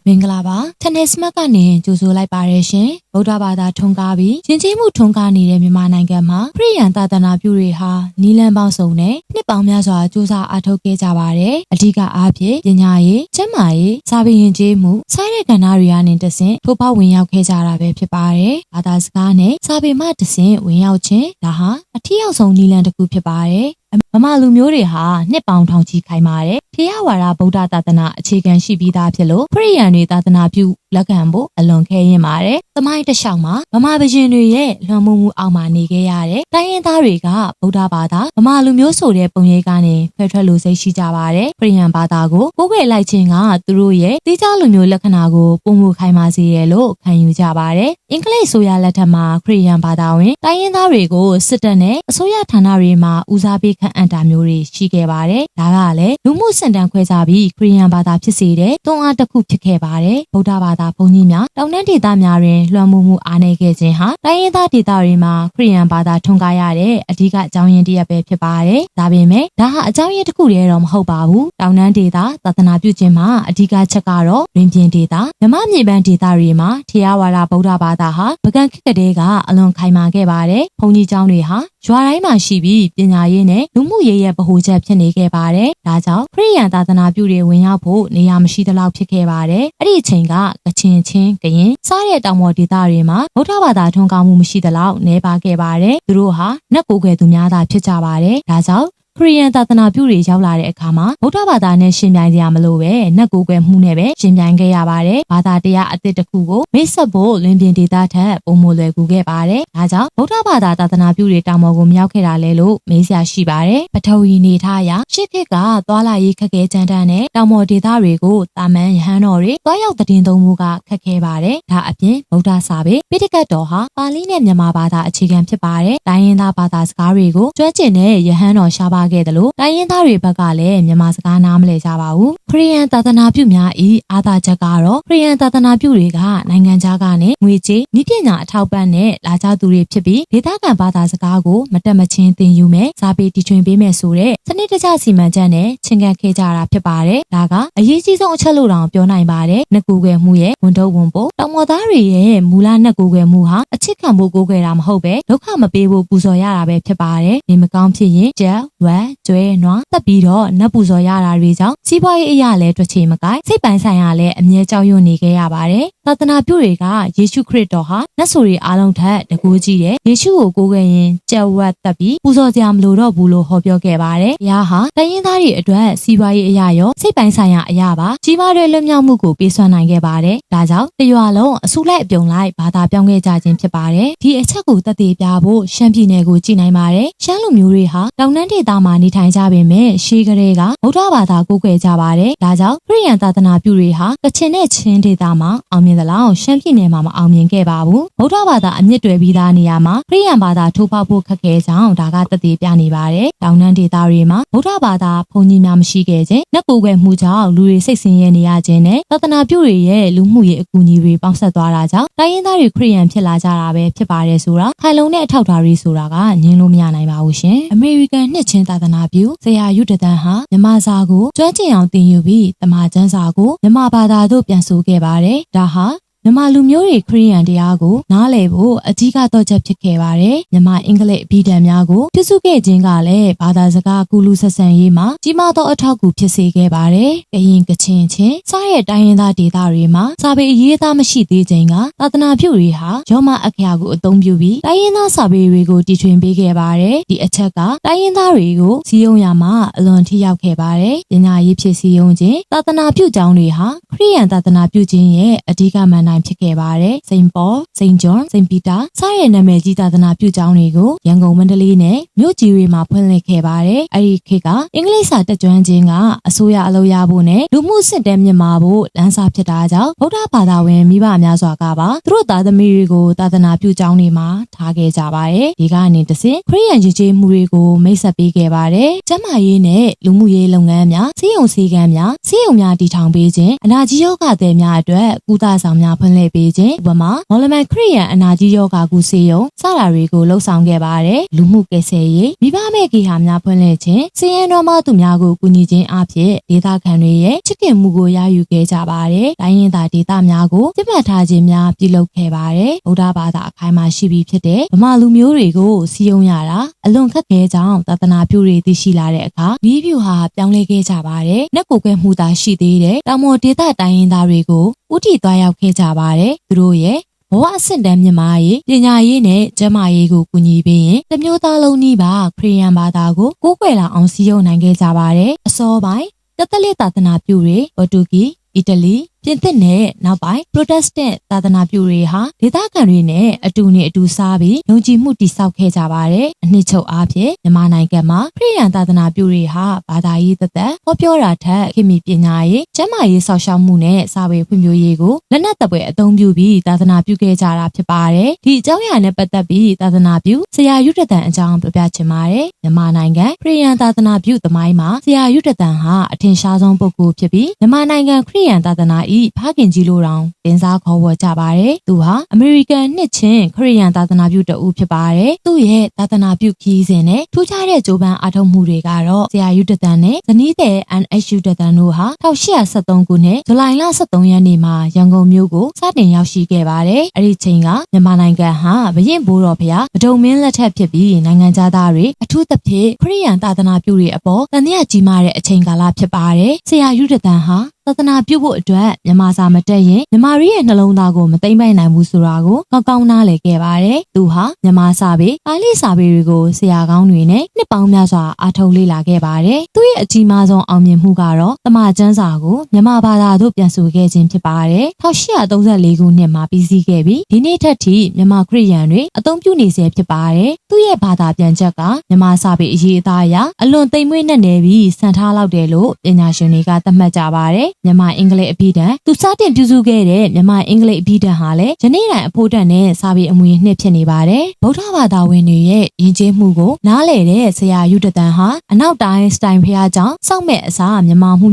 မင်္ဂလာပါ။ Channel Smart ကနေကြိုဆိုလိုက်ပါရရှင်။ဗုဒ္ဓဘာသာထွန်းကားပြီးယဉ်ကျေးမှုထွန်းကားနေတဲ့မြန်မာနိုင်ငံမှာခရစ်ယာန်သာသနာပြုတွေဟာနီလန်ပေါင်းစုံနဲ့နှစ်ပေါင်းများစွာစူးစမ်းအားထုတ်ခဲ့ကြပါတယ်။အဓိကအားဖြင့်ပညာရေး၊ကျန်းမာရေး၊စာပေယဉ်ကျေးမှုစတဲ့ကဏ္ဍတွေကနေတဆင့်ထိုးပေါက်ဝင်ရောက်ခဲ့ကြတာပဲဖြစ်ပါတယ်။ဘာသာစကားနဲ့စာပေမှတဆင့်ဝင်ရောက်ခြင်းဒါဟာအထီးရောက်ဆုံးနီလန်တစ်ခုဖြစ်ပါတယ်။မမလူမျိုးတွေဟာနှစ်ပေါင်းထောင်ချီခိုင်ပါတယ်။ထေရဝါဒဗုဒ္ဓသာသနာအခြေခံရှိပြီးသားဖြစ်လို့ခရစ်ယာန်တွေသာသနာပြုလက်ခံဖို့အလွန်ခဲရင်ပါတယ်။သမိုင်းတစ်လျှောက်မှာမမဘရင်တွေရဲ့လွှမ်းမိုးမှုအောက်မှာနေခဲ့ရတဲ့တိုင်းရင်းသားတွေကဗုဒ္ဓဘာသာမမလူမျိုးဆိုတဲ့ပုံရိပ်ကနေဖယ်ထွက်လို့စိတ်ရှိကြပါတယ်။ခရစ်ယာန်ဘာသာကိုကိုးကွယ်လိုက်ခြင်းကသူတို့ရဲ့တိကျလူမျိုးလက္ခဏာကိုပုံမှုခိုင်မာစေရလို့ခံယူကြပါတယ်။အင်္ဂလိပ်ဆိုရလက်ထက်မှာခရစ်ယာန်ဘာသာဝင်တိုင်းရင်းသားတွေကိုစစ်တပ်နဲ့အစိုးရဌာနတွေမှာဦးစားပေးခန့်အပ်တာမျိုးတွေရှိခဲ့ပါတယ်။ဒါကလည်းလူမှုစံတန်းခွဲခြားပြီးခရစ်ယာန်ဘာသာဖြစ်စေတဲ့တွန်းအားတစ်ခုဖြစ်ခဲ့ပါတယ်။ဗုဒ္ဓဘာသာဘုန်းကြီးများတောင်တန်းဒေသများတွင်လွှမ်းမိုးမှုအားနည်းခဲ့ခြင်းဟာတိုင်းရင်းသားဒေသတွေမှာခရစ်ယာန်ဘာသာထွန်းကားရတဲ့အဓိကအကြောင်းရင်းတစ်ရပ်ပဲဖြစ်ပါတယ်။ဒါပေမဲ့ဒါဟာအကြောင်းရင်းတစ်ခုတည်းတော့မဟုတ်ပါဘူး။တောင်တန်းဒေသသာသနာပြုခြင်းမှာအဓိကချက်ကတော့ရင်းပြင်ဒေသမြမမြေပန်းဒေသတွေမှာထေရဝါဒဗုဒ္ဓဘာသာဟာပကံခေတ်ကတည်းကအလွန်ခိုင်မာခဲ့ပါတယ်။ဘုန်းကြီးကျောင်းတွေဟာရွာတိုင်းမှာရှိပြီးပညာရေးနဲ့လူမှုရေးရဲ့ဗဟိုချက်ဖြစ်နေခဲ့ပါတယ်။ဒါကြောင့်ခရစ်ယာန်သာသနာပြုတွေဝင်ရောက်ဖို့နေရာမရှိသလောက်ဖြစ်ခဲ့ပါတယ်။အဲ့ဒီအချိန်ကကချင်ချင်းကရင်စားတဲ့တောင်ပေါ်ဒေသတွေမှာဗုဒ္ဓဘာသာထွန်းကားမှုမရှိသလောက်နှဲပါခဲ့ပါတယ်။သူတို့ဟာနတ်ကိုယ်ွယ်သူများသာဖြစ်ကြပါတယ်။ဒါကြောင့်ခရစ်ယာန်သာသနာပြုတွေရောက်လာတဲ့အခါမှာဗုဒ္ဓဘာသာနဲ့ရှင်ပြိုင်ကြရမလို့ပဲနတ်ကိုယ်ွယ်မှုနဲ့ပဲရှင်ပြိုင်ခဲ့ရပါတယ်။ဘာသာတရားအသစ်တစ်ခုကိုမိတ်ဆက်ဖို့လင်းပြင်ဒေသထက်ပုံမလွယ်ကူခဲ့ပါတယ်။ဒါကြောင့်ဗုဒ္ဓဘာသာသာသနာပြုတွေတောင်ပေါ်ကိုမရောက်ခဲ့တာလဲလို့မေးစရာရှိပါတယ်။ပထဝီနေထားရာရှစ်ခေတ်ကသွာလာရေးခက်ခဲကြမ်းတမ်းတဲ့တောင်ပေါ်ဒေသတွေကိုတာမန်ယဟန်တော်တွေတွားရောက်တည်င်းသုံးမှုကခက်ခဲပါတယ်။ဒါအပြင်ဗုဒ္ဓစာပေပိဋကတ်တော်ဟာပါဠိနဲ့မြန်မာဘာသာအခြေခံဖြစ်ပါတယ်။တိုင်းရင်းသားဘာသာစကားတွေကိုကျွမ်းကျင်တဲ့ယဟန်တော်ရှားပါခဲ့တယ်လို့တိုင်းရင်းသားတွေဘက်ကလည်းမြန်မာစကားနားမလည်ကြပါဘူးခရစ်ယာန်သာသနာပြုများဤအာသာချက်ကတော့ခရစ်ယာန်သာသနာပြုတွေကနိုင်ငံခြားကနေငွေကြေးနည်းပညာအထောက်ပံ့နဲ့လာကြသူတွေဖြစ်ပြီးဒေသခံဘာသာစကားကိုမတက်မချင်းသင်ယူမယ်စာပေတီထွင်ပေးမယ်ဆိုတဲ့စနစ်တကျစီမံချက်နဲ့ချဉ်ကပ်ခဲ့ကြတာဖြစ်ပါတယ်ဒါကအရေးကြီးဆုံးအချက်လို့တောင်ပြောနိုင်ပါတယ်နှကူကွယ်မှုရဲ့ဝန်ထုတ်ဝန်ပို့တောင်ပေါ်သားတွေရဲ့မူလနှကူကွယ်မှုဟာအချစ်ခံဖို့ကိုးကွယ်တာမဟုတ်ပဲဒုက္ခမပေးဖို့ပူဇော်ရတာပဲဖြစ်ပါတယ်နေမကောင်းဖြစ်ရင်ကြက်ဝက်ကျွဲနွားတက်ပြီးတော့နတ်ပူဇော်ရတာတွေကြောင့်စီးပွားရေးအရာလဲတွက်ချေမကိုက်စိတ်ပိုင်းဆိုင်ရာလဲအမြဲကြောက်ရွံ့နေခဲ့ရပါတယ်သာသနာပြုတွေကယေရှုခရစ်တော်ဟာနတ်ဆိုတွေအားလုံးထက်တကူကြီးတယ်ယေရှုကိုကိုးကွယ်ရင်ကြက်ဝက်တက်ပြီးပူဇော်ကြမလို့တော့ဘူးလို့ဟောပြောခဲ့ပါတယ်ဘုရားဟာတိုင်းရင်းသားတွေအတွက်စီးပွားရေးအရာရောစိတ်ပိုင်းဆိုင်ရာအရာပါကြီးမားတဲ့လွတ်မြောက်မှုကိုပေးစွမ်းနိုင်ခဲ့ပါတယ်ဒါကြောင့်တရွာလုံးအစုလိုက်အပြုံလိုက်ဘာသာပြောင်းခဲ့ကြခြင်းဖြစ်ပါတယ်ဒီအချက်ကိုသက်သေပြဖို့ရှမ်းပြည်နယ်ကိုကြည်နိုင်ပါတယ်ရှမ်းလူမျိုးတွေဟာတောင်တန်းဒေသမှာနေထိုင်ကြပေမဲ့ရှေးကလေးကဗုဒ္ဓဘာသာကိုးကွယ်ကြပါတယ်ဒါကြောင့်ခရစ်ယာန်သာသနာပြုတွေဟာကချင်နဲ့ချင်းဒေသမှာအောင်မြင်သလောက်ရှမ်းပြည်နယ်မှာမအောင်မြင်ခဲ့ပါဘူးဗုဒ္ဓဘာသာအမြင့်တွယ်ပြီးသားနေရာမှာခရစ်ယာန်ဘာသာထိုးဖောက်ဖို့ခက်ခဲကြောင်းဒါကသက်သေပြနေပါတယ်တောင်တန်းဒေသတွေမှာဗုဒ္ဓဘာသာဘုန်းကြီးများမရှိခဲ့ခြင်းနှက်ကိုယ်ွယ်မှုကြောင့်လူတွေစိတ်ဆင်းရဲနေရခြင်းနဲ့သာသနာပြုတွေရဲ့လူမှုရေးအကူအညီတွေပေါင်းဆက်သွားတာကြောင့်တိုင်းရင်းသားတွေခရစ်ယာန်ဖြစ်လာကြတာပဲဖြစ်ပါတယ်ဆိုတာခိုင်လုံတဲ့အထောက်အထားတွေဆိုတာကငြင်းလို့မရနိုင်ပါဘူးရှင်အမေရိကန်နှစ်ချင်းသာသနာပြုဆရာယုဒတန်ဟာမြန်မာစာကိုကျွမ်းကျင်အောင်သင်ယူပြီးတမန်ကျမ်းစာကိုမြန်မာဘာသာသို့ပြန်ဆိုခဲ့ပါတယ်ဒါဟာမြန်မာလူမျိုးတွေခရစ်ယာန်တရားကိုနားလည်ဖို့အကြီးကတော့ချက်ဖြစ်ခဲ့ပါတယ်မြန်မာအင်္ဂလိပ်အဘိဓမ္မာများကိုပြုစုခဲ့ခြင်းကလည်းဘာသာစကားကူးလူဆက်ဆံရေးမှာကြီးမားသောအထောက်အကူဖြစ်စေခဲ့ပါတယ်ကရင်ကချင်ချင်းစားရဲ့တိုင်းရင်းသားဒေသတွေမှာစာပေအရေးသားမရှိသေးခြင်းကသာသနာပြုတွေဟာရောမအခရာကိုအသုံးပြုပြီးတိုင်းရင်းသားစာပေတွေကိုတည်ထွင်ပေးခဲ့ပါတယ်ဒီအချက်ကတိုင်းရင်းသားတွေကိုစီယုံရမှာအလွန်ထိရောက်ခဲ့ပါတယ်ပညာရေးဖြစ်စီယုံခြင်းသာသနာပြုကျောင်းတွေဟာခရစ်ယာန်သာသနာပြုခြင်းရဲ့အဓိကမှန်ဖြစ်ခဲ့ပါတယ်စိန်ပေါစိန်ဂျွန်စိန်ပီတာစတဲ့နာမည်ကြီးသာသနာပြုကျောင်းတွေကိုရန်ကုန်မန္တလေးနဲ့မြို့ကြီးတွေမှာဖွင့်လှစ်ခဲ့ပါတယ်အဲ့ဒီခေတ်ကအင်္ဂလိပ်စာတက်ကြွခြင်းကအစိုးရအလုပ်ရဖို့နဲ့လူမှုစစ်တမ်းမြင့်မာဖို့လမ်းစာဖြစ်တာကြောင့်ဗုဒ္ဓဘာသာဝင်မိဘများစွာကပါသူတို့သားသမီးတွေကိုသာသနာပြုကျောင်းတွေမှာထားခဲ့ကြပါတယ်ဒီကနေတဆင့်ခရစ်ယာန်ယဉ်ကျေးမှုတွေကိုမိတ်ဆက်ပေးခဲ့ပါတယ်ကျန်းမာရေးနဲ့လူမှုရေးလုပ်ငန်းများဆေးရုံဆေးခန်းများဆေးရုံများတည်ထောင်ပေးခြင်းအနာကြီးယောဂသည်များအတွက်ကုသဆောင်များဖွ ဖွင့်လှစ်ပေးခြင်းဥပမာမော်လမြိုင်ခရစ်ယာန်အနာကြီးယောဂါကုဆေးရုံစတာတွေကိုလှုပ်ဆောင်ခဲ့ပါတယ်လူမှုကယ်ဆယ်ရေးမိဘမဲ့ဂေဟာများဖွင့်လှစ်ခြင်းစည်ရင်တော်မှသူများကိုကူညီခြင်းအဖြစ်ဒေသခံတွေရဲ့ချစ်ခင်မှုကိုရယူခဲ့ကြပါတယ်တိုင်းရင်းသားဒေသများကိုပြတ်မှတ်ထားခြင်းများပြုလုပ်ခဲ့ပါတယ်ဗုဒ္ဓဘာသာအခိုင်အမာရှိပြီးဖြစ်တဲ့ဗမာလူမျိုးတွေကိုစီယုံရတာအလွန်ခက်ခဲကြောင်းသာသနာပြုတွေသိရှိလာတဲ့အခါမိဖြူဟာပြောင်းလဲခဲ့ကြပါတယ်နှက်ကိုကွဲမှုသာရှိသေးတဲ့တောင်ပေါ်ဒေသတိုင်းရင်းသားတွေကိုဥတီသွားရောက်ခဲ့ကြပါတယ်သူတို့ရဲ့ဘဝအဆင့်တန်းမြင့်မားရေးပညာရေးနဲ့ကျန်းမာရေးကိုကူညီပေးရင်တစ်မျိုးသားလုံးနှိပါခရစ်ယာန်ဘာသာကိုကိုးကွယ်လာအောင်စည်းရုံးနိုင်ခဲ့ကြပါတယ်အစောပိုင်းကက်သလစ်သာသနာပြုတွေပေါ်တူဂီအီတလီပြင်သစ်နဲ့နောက်ပိုင်းပရိုတက်စတန့်သာသနာပြုတွေဟာဒေသခံတွေနဲ့အတူစားပြီးယုံကြည်မှုတည်ဆောက်ခဲ့ကြပါတယ်။အနှစ်ချုပ်အားဖြင့်မြန်မာနိုင်ငံမှာခရစ်ယာန်သာသနာပြုတွေဟာဘာသာရေးသက်သက်ဟောပြောတာထက်ခေတ်မီပညာရေးကျန်းမာရေးစောင့်ရှောက်မှုနဲ့စာပေဖွံ့ဖြိုးရေးကိုလက်နက်တပ်ပွဲအသုံးပြုပြီးသာသနာပြုခဲ့ကြတာဖြစ်ပါတယ်။ဒီအကြောင်းအရာနဲ့ပတ်သက်ပြီးသာသနာပြုဆရာယုဒတန်အကြောင်းပြပြချင်ပါတယ်။မြန်မာနိုင်ငံခရစ်ယာန်သာသနာပြုသမိုင်းမှာဆရာယုဒတန်ဟာအထင်ရှားဆုံးပုဂ္ဂိုလ်ဖြစ်ပြီးမြန်မာနိုင်ငံခရစ်ယာန်သာသနာဖခင်ကြီးလိုတောင်တင်စားခေါ်ဝေါ်ကြပါတယ်။သူဟာအမေရိကန်နှစ်ချင်းခရစ်ယာန်သာသနာပြုတဦးဖြစ်ပါတယ်။သူ့ရဲ့သာသနာပြုခရီးစဉ်နဲ့ထူးခြားတဲ့ကြိုးပမ်းအားထုတ်မှုတွေကတော့ဆရာယုဒတန်နဲ့ဇနီးသည် NH ယုဒတန်တို့ဟာ1873ခုနှစ်ဇူလိုင်လ23ရက်နေ့မှာရန်ကုန်မြို့ကိုစတင်ရောက်ရှိခဲ့ပါတယ်။အဲဒီချိန်ကမြန်မာနိုင်ငံဟာဘရင်ဘိုးတော်ဖျားဗဒုံမင်းလက်ထက်ဖြစ်ပြီးနိုင်ငံသားတွေအထူးသဖြင့်ခရစ်ယာန်သာသနာပြုတွေအပေါ်တန်တရားကြီးမားတဲ့အချိန်ကာလဖြစ်ပါတယ်။ဆရာယုဒတန်ဟာသာသနာပြုဖို့အတွက်မြန်မာစာမတက်ရင်မြန်မာရီရဲ့နှလုံးသားကိုမသိမ့်ပိုက်နိုင်ဘူးဆိုတာကိုကောင်းနားလည်ခဲ့ပါတယ်။သူဟာမြန်မာစာပေပါဠိစာပေတွေကိုဆရာကောင်းတွေနဲ့နှစ်ပေါင်းများစွာအားထုတ်လေ့လာခဲ့ပါတယ်။သူ့ရဲ့အကြီးမားဆုံးအောင်မြင်မှုကတော့တမန်ကျမ်းစာကိုမြန်မာဘာသာသို့ပြန်ဆိုခဲ့ခြင်းဖြစ်ပါတယ်။1834ခုနှစ်မှာပြီးစီးခဲ့ပြီးဒီနေ့ထက်ထိမြန်မာခရစ်ယာန်တွေအသုံးပြုနေဆဲဖြစ်ပါတယ်။သူ့ရဲ့ဘာသာပြန်ချက်ကမြန်မာစာပေအရေးအသားအရအလွန်သိမ်မွေ့နေပြီးစံထားလောက်တယ်လို့ပညာရှင်တွေကသတ်မှတ်ကြပါတယ်။မြန်မာအင်္ဂလိပ်အဘိဓာန်သူစတင်ပြုစုခဲ့တဲ့မြန်မာအင်္ဂလိပ်အဘိဓာန်ဟာလည်းယနေ့တိုင်အဖို့တန်နဲ့စာပေအမွေနှစ်ဖြစ်နေပါတယ်ဗုဒ္ဓဘာသာဝင်တွေရဲ့ယဉ်ကျေးမှုကိုနားလည်တဲ့ဆရာယုဒတန်ဟာအနောက်တိုင်းစတိုင်ဖျားကြောင့်စောင့်မဲ့အစားမြန်မာဟန်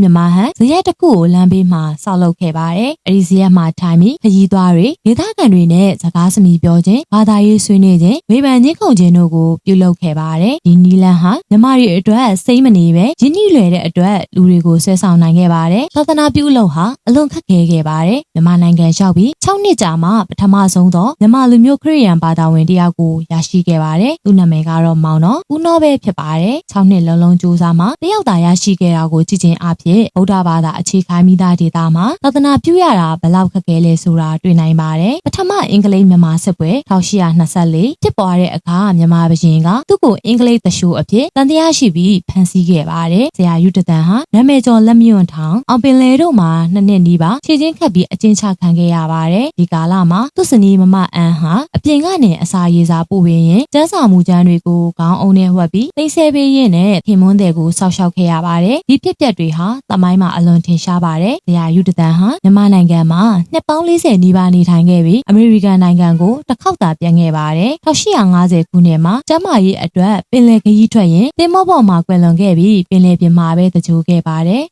ဇရက်တစ်ခုကိုလမ်းဘေးမှာဆောက်လုပ်ခဲ့ပါတယ်အဲဒီဇရက်မှာထိုင်ပြီးခရီးသွားတွေဒေသခံတွေနဲ့စကားစမြည်ပြောခြင်းဘာသာရေးဆွေးနွေးခြင်းဝေဖန်ခြင်းခုန်ခြင်းတို့ကိုပြုလုပ်ခဲ့ပါတယ်ဒီနီလန်ဟာမြန်မာတွေအတွက်စိတ်မနေပဲယဉ်ကျေးလွယ်တဲ့အတွက်လူတွေကိုဆွဲဆောင်နိုင်ခဲ့ပါတယ်သာသနာပြုအလုပ်ဟာအလွန်ခက်ခဲခဲ့ပါတယ်မြန်မာနိုင်ငံရောက်ပြီး6နှစ်ကြာမှပထမဆုံးသောမြန်မာလူမျိုးခရစ်ယာန်ဘာသာဝင်တယောက်ကိုရရှိခဲ့ပါတယ်သူ့နာမည်ကတော့မောင်တော်ဦးနောပဲဖြစ်ပါတယ်6နှစ်လုံးကြိုးစားမှတယောက်သာရရှိခဲ့တာကိုကြည့်ခြင်းအဖြစ်ဗုဒ္ဓဘာသာအခြေခံမိသားဒေသမှာသာသနာပြုရတာဘယ်လောက်ခက်ခဲလဲဆိုတာတွေ့နိုင်ပါတယ်ပထမအင်္ဂလိပ်မြန်မာစစ်ပွဲ1824ဖြစ်ပွားတဲ့အခါမြန်မာဘုရင်ကသူ့ကိုအင်္ဂလိပ်သရှိုးအဖြစ်တန်တရားရှိပြီးဖမ်းဆီးခဲ့ပါတယ်ဆရာယုဒတန်ဟာနာမည်ကျော်လက်မြွန့်ထောင်အောင်ပင်လယ်တို့မှာ2နှစ်နီးပါးခြေချင်းခတ်ပြီးအကျဉ်းချခံခဲ့ရပါတယ်ဒီကာလမှာသူ့ဇနီးမမအန်ဟာအပြင်ကနေအစာရေစာပို့ပေးရင်ကျန်းစာမှုကျန်းတွေကိုခေါင်းအုံနဲ့ဝှက်ပြီးသိမ်းဆဲပေးရင်းနဲ့ခင်မွန်းတဲ့ကိုစောက်ရှောက်ခဲ့ရပါတယ်ဒီဖြစ်ပျက်တွေဟာသမိုင်းမှာအလွန်ထင်ရှားပါတယ်ဆရာယုဒတန်ဟာမြန်မာနိုင်ငံမှာနှစ်ပေါင်း40နီးပါးနေထိုင်ခဲ့ပြီးအမေရိကန်နိုင်ငံကိုတစ်ခေါက်သာပြန်ခဲ့ပါတယ်1850ခုနှစ်မှာကျန်းမာရေးအတွက်ပင်လယ်ခရီးထွက်ရင်သင်္ဘောပေါ်မှာကွယ်လွန်ခဲ့ပြီးပင်လယ်ပြင်မှာပဲတကြိုခဲ့ပါတယ်